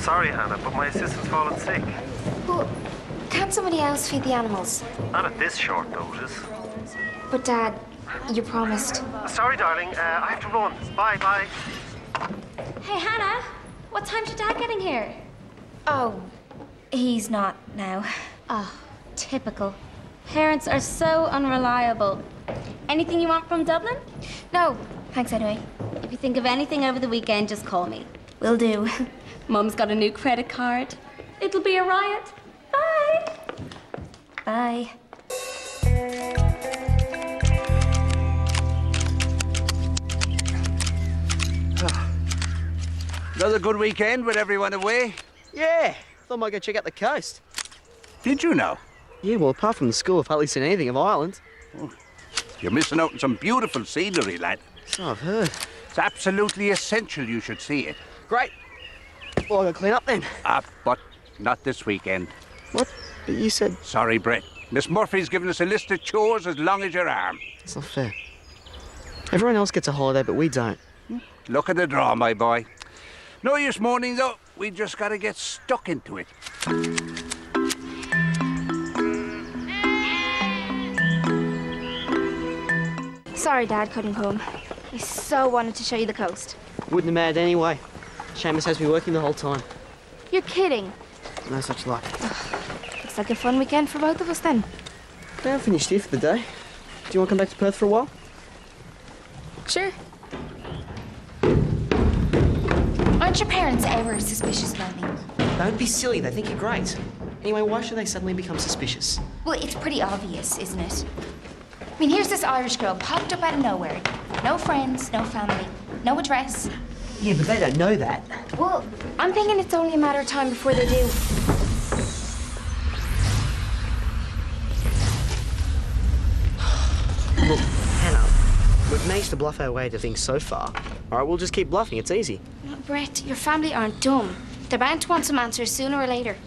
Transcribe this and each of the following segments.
sorry, Hannah, but my assistant's fallen sick. Well, can't somebody else feed the animals? Not at this short notice. But Dad, you promised. Sorry, darling. I have to run. Bye. Hey, Hannah, what time's your dad getting here? Oh, he's not now. Oh, typical. Parents are so unreliable. Anything you want from Dublin? No, thanks anyway. If you think of anything over the weekend, just call me. Will do. Mum's got a new credit card. It'll be a riot. Bye. Bye. Another good weekend with everyone away. Yeah, thought I might go check out the coast. Did you know? Yeah, well, apart from the school, I've hardly seen anything of Ireland. You're missing out on some beautiful scenery, lad. So I've heard. It's absolutely essential you should see it. Great. Well, I'll go clean up then. But not this weekend. What? But you said... Sorry, Brett. Miss Murphy's given us a list of chores as long as your arm. That's not fair. Everyone else gets a holiday, but we don't. Look at the draw, my boy. No use mourning, though. We just gotta get stuck into it. Sorry Dad couldn't come. I so wanted to show you the coast. Wouldn't have mattered anyway. Seamus has me working the whole time. You're kidding. No such luck. Looks like a fun weekend for both of us then. Yeah, I'm finished here for the day. Do you want to come back to Perth for a while? Sure. Aren't your parents ever suspicious about me? Don't be silly, they think you're great. Anyway, why should they suddenly become suspicious? Well, it's pretty obvious, isn't it? I mean, here's this Irish girl popped up out of nowhere. No friends, no family, no address. Yeah, but they don't know that. Well, I'm thinking it's only a matter of time before they do. Look, Hannah, we've managed to bluff our way to things so far. All right, we'll just keep bluffing, it's easy. Brett, your family aren't dumb. They're bound to want some answers sooner or later.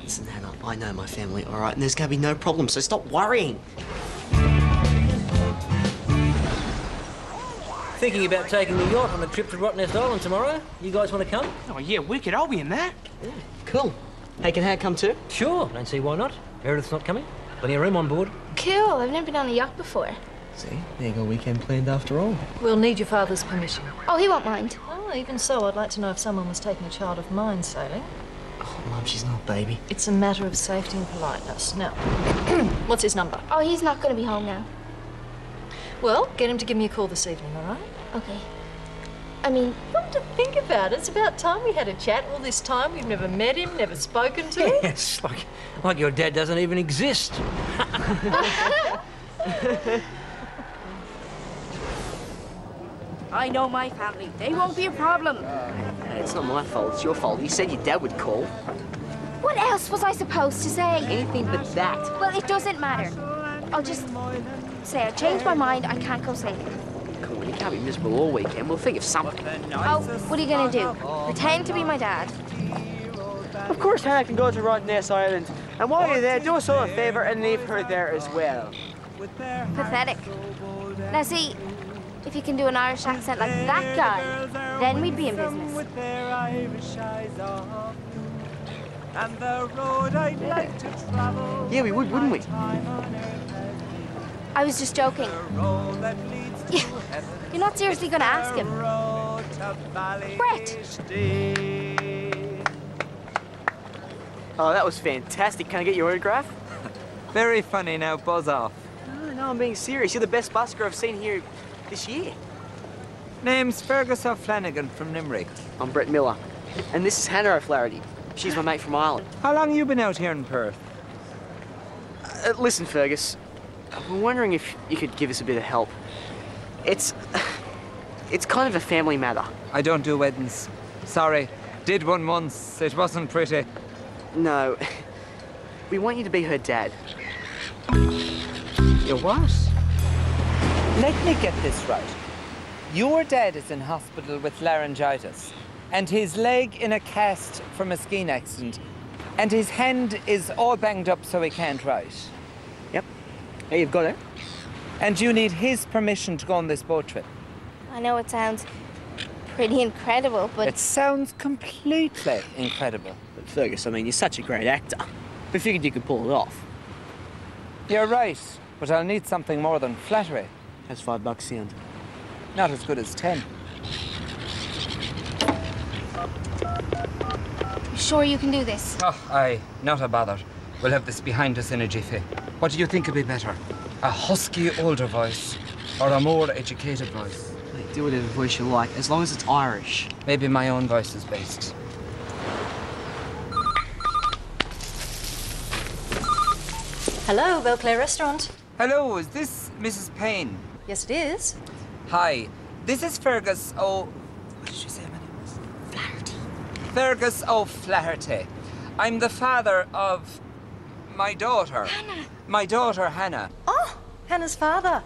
Listen, Hannah, I know my family, all right, and there's gonna be no problem, so stop worrying. Thinking about taking the yacht on a trip to Rottnest Island tomorrow. You guys want to come? Oh, yeah, wicked. I'll be in that. Yeah, cool. Hey, can Hannah come too? Sure, don't see why not. Meredith's not coming. Plenty of room on board. Cool, I've never been on a yacht before. See, there you go, weekend planned after all. We'll need your father's permission. Oh, he won't mind. Oh, even so, I'd like to know if someone was taking a child of mine sailing. Oh, Mum, she's not a baby. It's a matter of safety and politeness. Now, what's his number? Oh, he's not going to be home now. Well, get him to give me a call this evening, all right? Okay. I mean... Come to think about it, it's about time we had a chat. All this time, we've never met him, never spoken to him. Yes, like your dad doesn't even exist. I know my family. They won't be a problem. It's not my fault, it's your fault. You said your dad would call. What else was I supposed to say? Anything but that. Well, it doesn't matter. I'll just say I changed my mind. I can't go sailing. Come on, you can't be miserable all weekend. We'll think of something. Oh, what are you going to do? Pretend to be my dad? Of course, Hannah can go to Rottnest Island. And while you're there, do us all a favour and leave her there as well. Pathetic. Now see, if you can do an Irish accent like that guy, then we'd be in business. Yeah, we would, wouldn't we? I was just joking. You're not seriously going to ask him? Brett! Oh, that was fantastic. Can I get your autograph? Very funny, now buzz off. No, I'm being serious. You're the best busker I've seen here this year. Name's Fergus O'Flanagan from Limerick. I'm Brett Miller. And this is Hannah O'Flaherty. She's my mate from Ireland. How long you been out here in Perth? Listen, Fergus. I'm wondering if you could give us a bit of help. It's kind of a family matter. I don't do weddings. Sorry. Did one once. It wasn't pretty. No. We want you to be her dad. You what? Let me get this right. Your dad is in hospital with laryngitis, and his leg in a cast from a skiing accident, and his hand is all banged up so he can't write. Yep. Hey, you've got it. And you need his permission to go on this boat trip. I know it sounds pretty incredible, but It sounds completely incredible. But Fergus, I mean, you're such a great actor. We figured you could pull it off. You're right, but I'll need something more than flattery. How's $5 sound? Not as good as 10. You sure you can do this? Oh, aye, not a bother. We'll have this behind us in a jiffy. What do you think would be better? A husky older voice or a more educated voice? Mate, do whatever voice you like, as long as it's Irish. Maybe my own voice is best. Hello, Belclair Restaurant. Hello, is this Mrs. Payne? Yes, it is. Hi, this is Fergus O... What did you say my name was? Flaherty. Fergus O'Flaherty. I'm the father of my daughter. Hannah. My daughter, Hannah. Oh, Hannah's father.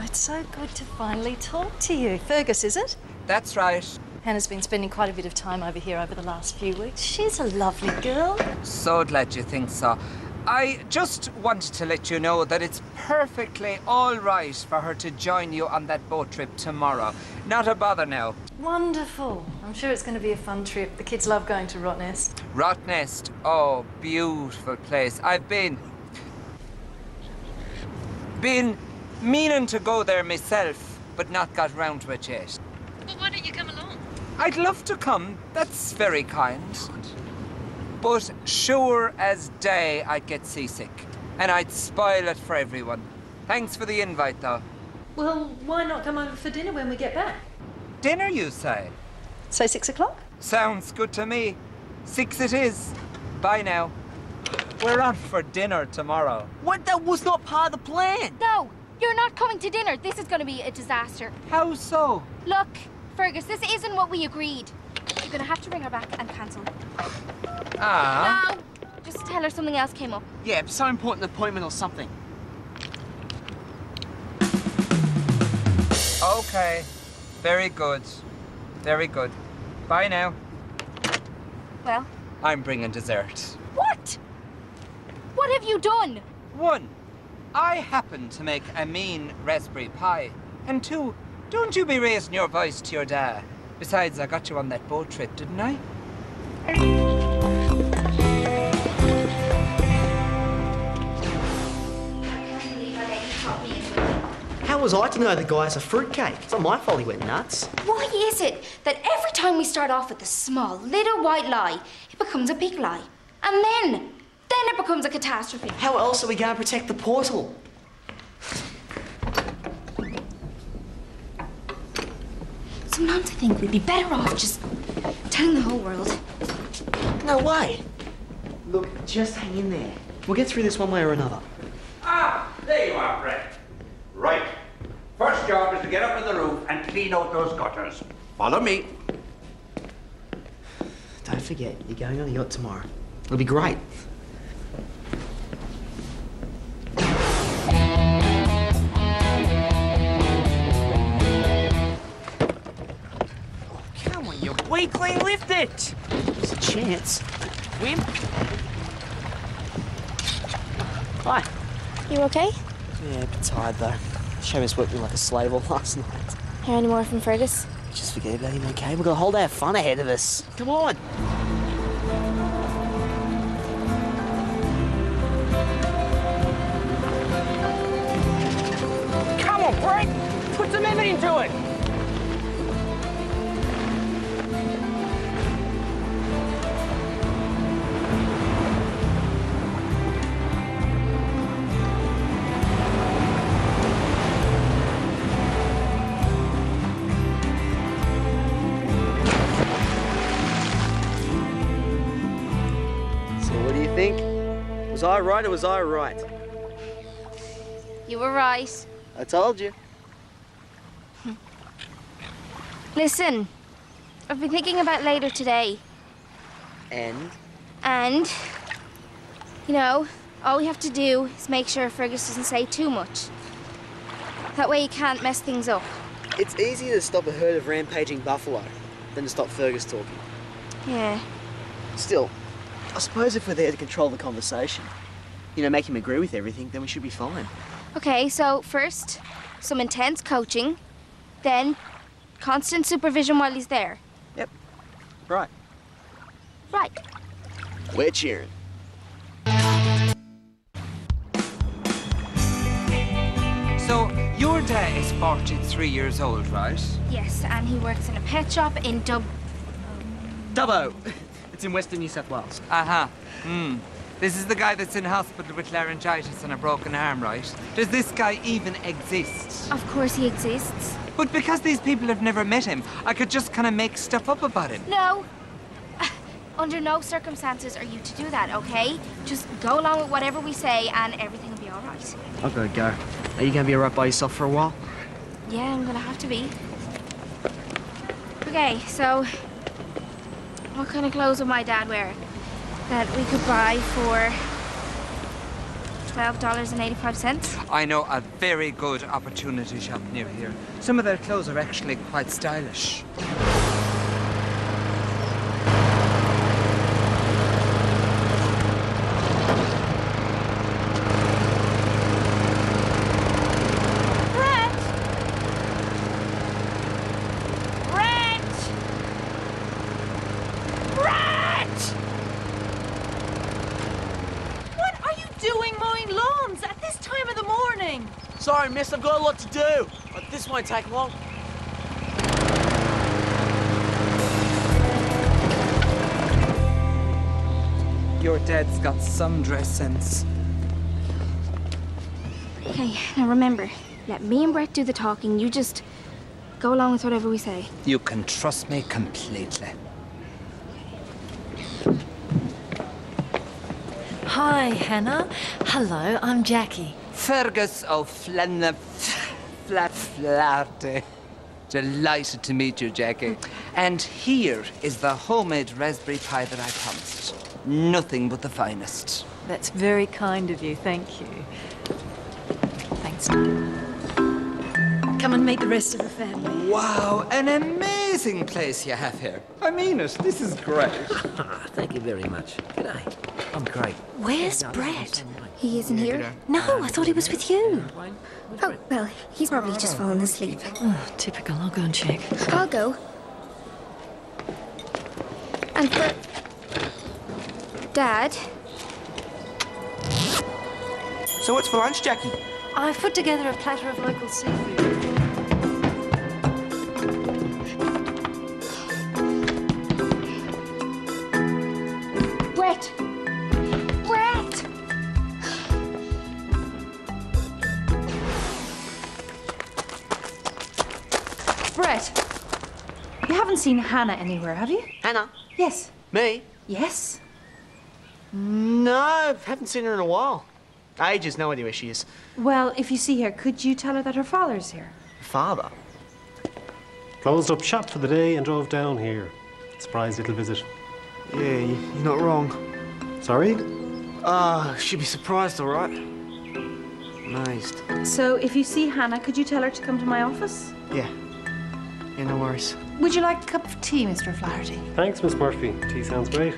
It's so good to finally talk to you. Fergus, is it? That's right. Hannah's been spending quite a bit of time over here over the last few weeks. She's a lovely girl. So glad you think so. I just wanted to let you know that it's perfectly all right for her to join you on that boat trip tomorrow. Not a bother now. Wonderful. I'm sure it's going to be a fun trip. The kids love going to Rottnest. Rottnest, oh, beautiful place. I've been meaning to go there myself, but not got round to it yet. Well, why don't you come along? I'd love to come. That's very kind. But sure as day I'd get seasick. And I'd spoil it for everyone. Thanks for the invite, though. Well, why not come over for dinner when we get back? Dinner, you say? Say 6 o'clock? Sounds good to me. 6 it is. Bye now. We're on for dinner tomorrow. What? That was not part of the plan. no, you're not coming to dinner. This is going to be a disaster. How so? Look, Fergus, this isn't what we agreed. You're going to have to ring her back and cancel. Ah. No, just tell her something else came up. Yeah, so important appointment or something. Okay. Very good. Very good. Bye now. Well, I'm bringing dessert. what? What have you done? 1, I happen to make a mean raspberry pie. And 2, don't you be raising your voice to your dad. Besides, I got you on that boat trip, didn't I? How was I to know the guy's a fruitcake? It's not my fault he went nuts. Why is it that every time we start off with a small little white lie, it becomes a big lie? And then it becomes a catastrophe. How else are we going to protect the portal? Sometimes I think we'd be better off just telling the whole world. No way. Look, just hang in there. We'll get through this one way or another. Ah, there you are, Brett. Right. First job is to get up on the roof and clean out those gutters. Follow me. Don't forget, you're going on the yacht tomorrow. It'll be great. Come on, you weakling, lift it! There's a chance. Wimp. Hi. You okay? Yeah, a bit tired though. Seamus worked me like a slave all last night. Hear any more from Fergus? Just forget about him, okay? We've got a whole day of fun ahead of us. Come on. Come on, Brett! Put some effort into it! So what do you think? Was I right or was I right? You were right. I told you. Listen, I've been thinking about later today. And? You know, all we have to do is make sure Fergus doesn't say too much. That way you can't mess things up. It's easier to stop a herd of rampaging buffalo than to stop Fergus talking. Yeah. Still, I suppose if we're there to control the conversation, you know, make him agree with everything, then we should be fine. Okay, so first, some intense coaching, then Constant supervision while he's there. Yep. Right. Right. We're cheering. So, your dad is 43 years old, right? Yes, and he works in a pet shop in Dubbo. It's in Western New South Wales. Uh-huh. This is the guy that's in hospital with laryngitis and a broken arm, right? Does this guy even exist? Of course he exists. But because these people have never met him, I could just kind of make stuff up about him. No. Under no circumstances are you to do that, okay? Just go along with whatever we say and everything will be all right. I've got to go. Are you going to be alright by yourself for a while? Yeah, I'm gonna have to be. Okay, so what kind of clothes would my dad wear that we could buy for $12.85? I know a very good opportunity shop near here. Some of their clothes are actually quite stylish. Sorry, miss, I've got a lot to do. But this won't take long. Your dad's got some dress sense. Okay, now remember, let me and Brett do the talking. You just go along with whatever we say. You can trust me completely. Hi, Hannah. Hello, I'm Jackie. Fergus O'Flynn Flatty. Delighted to meet you, Jackie. And here is the homemade raspberry pie that I promised. Nothing but the finest. That's very kind of you, thank you. Thanks. Come and meet the rest of the family. Wow, an amazing place you have here. I mean it, this is great. Thank you very much. G'day. I'm great. Where's Brett? He isn't here? No, I thought he was with you. Oh, well, he's probably just fallen asleep. Oh, typical. I'll go and check. I'll go. And for... Dad? So what's for lunch, Jackie? I've put together a platter of local seafood. Brett! Brett! Brett, you haven't seen Hannah anywhere, have you? Hannah? Yes. Me? Yes? No, I haven't seen her in a while. Ages, no idea where she is. Well, if you see her, could you tell her that her father's here? Father? Closed up shop for the day and drove down here. Surprise little visit. Yeah, you're not wrong. Sorry? She'd be surprised, all right? Amazed. So, if you see Hannah, could you tell her to come to my office? Yeah. Yeah, no worries. Would you like a cup of tea, Mr. O'Flaherty? Thanks, Miss Murphy. Tea sounds great.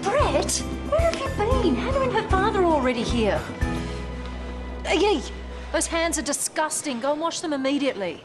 Brett, where have you been? Hannah and her father are already here. Yee, those hands are disgusting. Go and wash them immediately.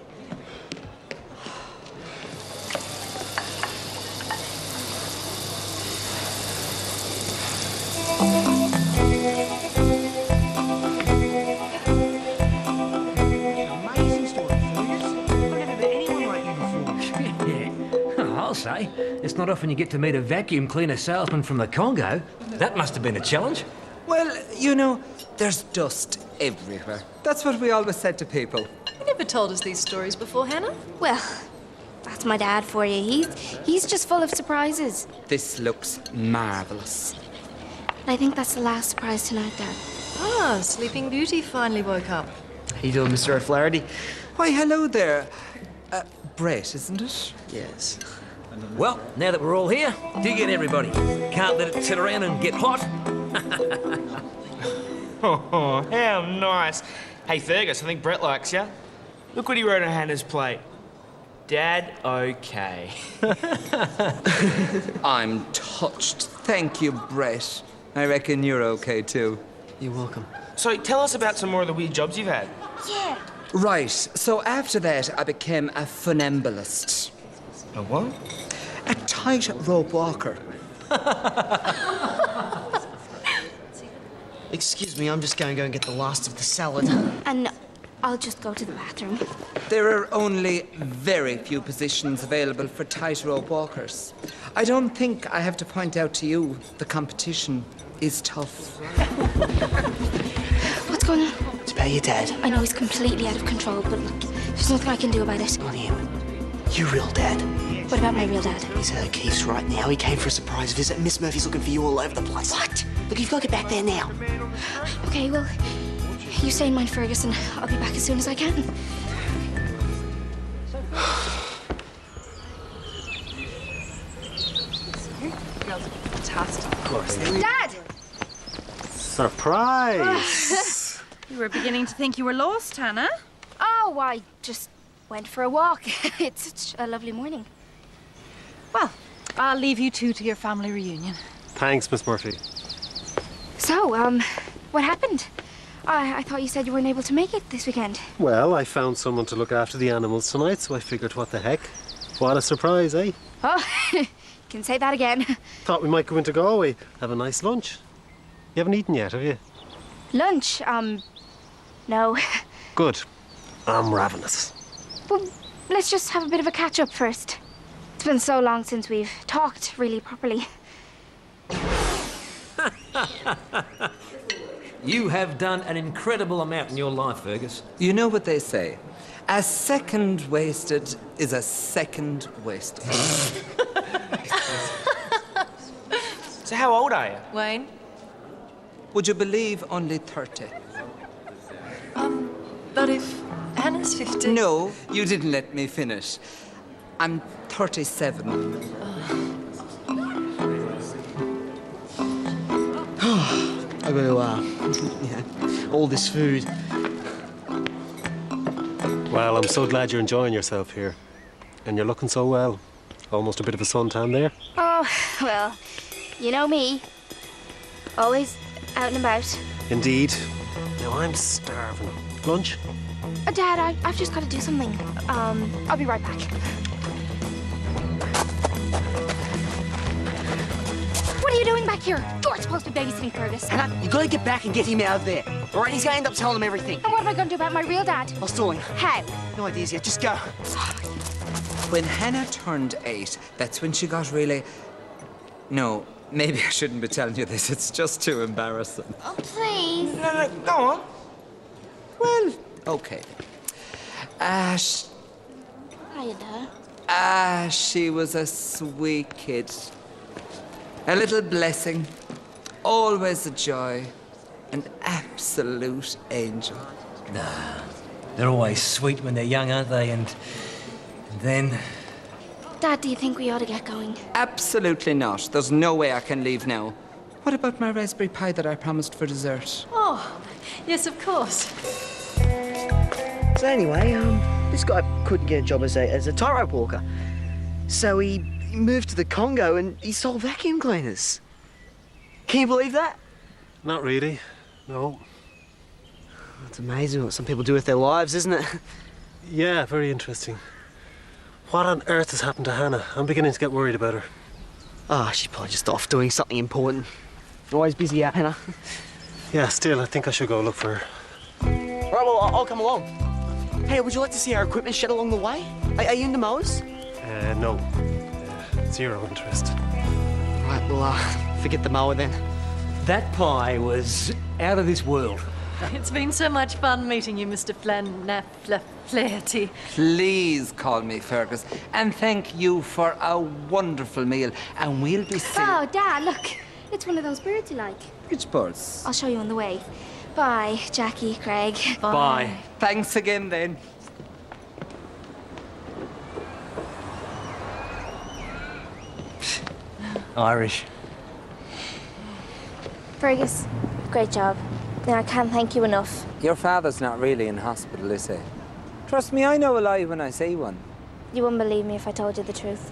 Amazing story, Fergus. I've never met anyone like you before. Yeah, I'll say. It's not often you get to meet a vacuum cleaner salesman from the Congo. That must have been a challenge. Well, you know, there's dust everywhere. That's what we always said to people. You never told us these stories before, Hannah. Well, that's my dad for you. He's just full of surprises. This looks marvellous. I think that's the last surprise tonight, Dad. Ah, Sleeping Beauty finally woke up. How you doing, Mr. O'Flaherty? Why, hello there. Brett, isn't it? Yes. Well, now that we're all here, dig in, everybody. Can't let it sit around and get hot. Oh, how nice. Hey, Fergus, I think Brett likes you. Look what he wrote on Hannah's plate. Dad, okay. I'm touched. Thank you, Brett. I reckon you're okay too. You're welcome. So tell us about some more of the weird jobs you've had. Yeah. Right, so after that, I became a funambulist. A what? A tightrope walker. Excuse me, I'm just going to go and get the last of the salad. And I'll just go to the bathroom. There are only very few positions available for tightrope walkers. I don't think I have to point out to you the competition is tough. What's going on? It's about your dad. I know he's completely out of control, but look, there's nothing I can do about it. Not him. Your real dad. What about my real dad? He's at O'Keefe's right now. He came for a surprise visit. Miss Murphy's looking for you all over the place. What? Look, you've got to get back there now. Okay, well, you stay in mind, Fergus, and I'll be back as soon as I can. Fantastic. Of course. Dad! Surprise! You were beginning to think you were lost, Hannah. Oh, I just went for a walk. It's such a lovely morning. Well, I'll leave you two to your family reunion. Thanks, Miss Murphy. So, what happened? I thought you said you weren't able to make it this weekend. Well, I found someone to look after the animals tonight, so I figured what the heck. What a surprise, eh? Oh, can say that again. Thought we might go into Galway, have a nice lunch. You haven't eaten yet, have you? Lunch, no. Good. I'm ravenous. Well, let's just have a bit of a catch-up first. It's been so long since we've talked really properly. You have done an incredible amount in your life, Fergus. You know what they say? A second wasted is a second wasted. So how old are you? Wayne? Would you believe only 30? But if Hannah's 50... No, you didn't let me finish. I'm 37. I got to, all this food. Well, I'm so glad you're enjoying yourself here. And you're looking so well. Almost a bit of a suntan there. Oh, well, you know me. Always out and about. Indeed. Now I'm starving. Lunch? Dad, I've just got to do something. I'll be right back. What are you doing back here? You're supposed to be babysitting Fergus. Hannah, you got to get back and get him out of there. All right, he's going to end up telling him everything. And what am I going to do about my real dad? I'll stall him. How? No ideas yet. Just go. When Hannah turned 8, that's when she got really... No, maybe I shouldn't be telling you this. It's just too embarrassing. Oh, please. No, go on. Well, okay. Hiya, Dad. She was a sweet kid. A little blessing. Always a joy. An absolute angel. They're always sweet when they're young, aren't they? And then... Dad, do you think we ought to get going? Absolutely not. There's no way I can leave now. What about my raspberry pie that I promised for dessert? Oh, yes, of course. So anyway, this guy couldn't get a job as a tightrope walker. So he moved to the Congo and he sold vacuum cleaners. Can you believe that? Not really. No. It's amazing what some people do with their lives, isn't it? Yeah, very interesting. What on earth has happened to Hannah? I'm beginning to get worried about her. Ah, she's probably just off doing something important. Always busy out, Hannah. Yeah, still, I think I should go look for her. Right, well, I'll come along. Hey, would you like to see our equipment shed along the way? Are you into mowers? No. Zero interest. Right, well, forget the mower then. That pie was out of this world. It's been so much fun meeting you, Mr. Flaherty. Please call me Fergus. And thank you for a wonderful meal. And we'll be seeing... Oh, Dad, look. It's one of those birds you like. Which birds? I'll show you on the way. Bye, Jackie, Craig. Bye. Thanks again, then. Irish. Fergus, great job. No, I can't thank you enough. Your father's not really in hospital, is he? Trust me, I know a lie when I say one. You wouldn't believe me if I told you the truth.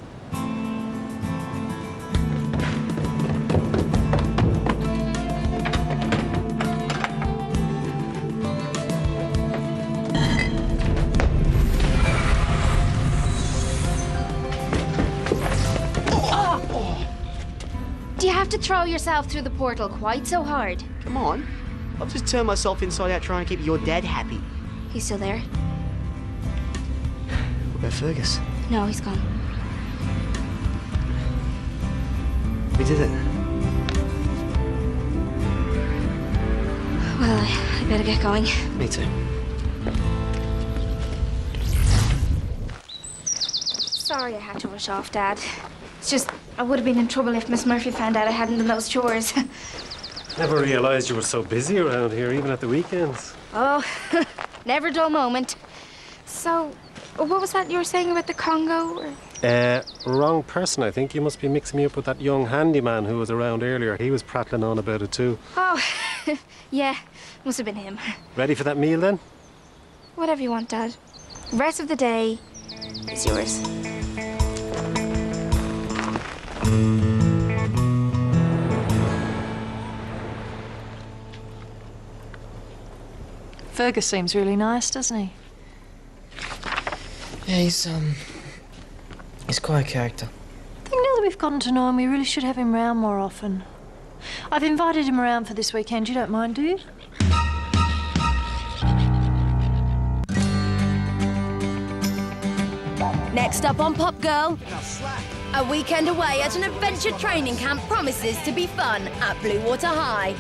Do you have to throw yourself through the portal quite so hard? Come on. I've just turned myself inside out trying to keep your dad happy. He's still there? What about Fergus? No, he's gone. We did it. Well, I better get going. Me too. Sorry I had to rush off, Dad. It's just, I would have been in trouble if Miss Murphy found out I hadn't done those chores. Never realised you were so busy around here, even at the weekends. Oh, never a dull moment. So, what was that you were saying about the Congo? Or? Wrong person, I think. You must be mixing me up with that young handyman who was around earlier. He was prattling on about it too. Oh, yeah, must have been him. Ready for that meal then? Whatever you want, Dad. Rest of the day is yours. Fergus seems really nice, doesn't he? Yeah, he's quite a character. I think now that we've gotten to know him, we really should have him round more often. I've invited him around for this weekend. You don't mind, do you? Next up on Pop Girl, a weekend away at an adventure training camp promises to be fun at Blue Water High.